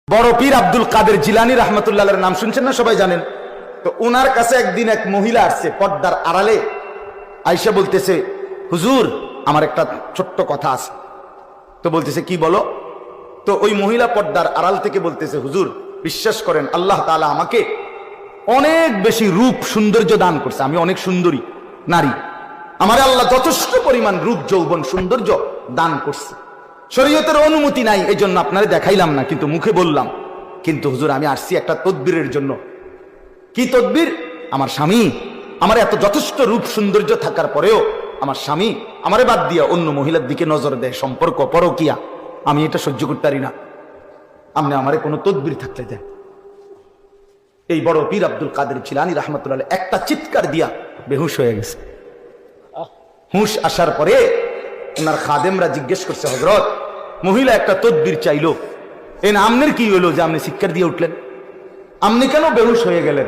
বড় পীর আব্দুল কাদের জিলানী রহমতুল্লাহর নাম শুনছেন না, সবাই জানেন। তো ওনার কাছে একদিন এক মহিলা আসছে পর্দার আড়ালে, আয়েশা বলতেছে, হুজুর আমার একটা ছোট্ট কথা আছে। তো বলতেছে কি বলো? তো ওই মহিলা পর্দার আড়াল থেকে বলতেছে, হুজুর বিশ্বাস করেন আল্লাহ তাআলা আমাকে অনেক বেশি রূপ সৌন্দর্য দান করছে, আমি অনেক সুন্দরী নারী, আমার আল্লাহ যথেষ্ট পরিমাণ রূপ যৌবন সৌন্দর্য দান করছে। শরীয়তের অনুমতি নাই, এই জন্য আপনারা দেখাইলাম না, কিন্তু মুখে বললাম। কিন্তু হুজুর আমি আসছি একটা তদবিরের জন্য। কি তদবির? আমার স্বামী আমার এত যথেষ্ট রূপ সৌন্দর্য থাকার পরেও আমার স্বামী আমারে বাদ দিয়া অন্য মহিলার দিকে নজর দেয়, সম্পর্ক পরকিয়া, আমি এটা সহ্য করতে পারি না, আপনি আমারে কোনো তদবির থাকলে দেন। এই বড় পীর আব্দুল কাদের জিলানী রহমতুল্লাহ একটা চিৎকার দিয়া বেহুশ হয়ে গেছে। হুঁশ আসার পরে ওনার খাদেমরা জিজ্ঞেস করছে, হযরত মহিলা একটা তদবির চাইলো, এন আমনের কি হইলো যে আপনি চিৎকার দিয়ে উঠলেন, আপনি কেন বেহুশ হয়ে গেলেন?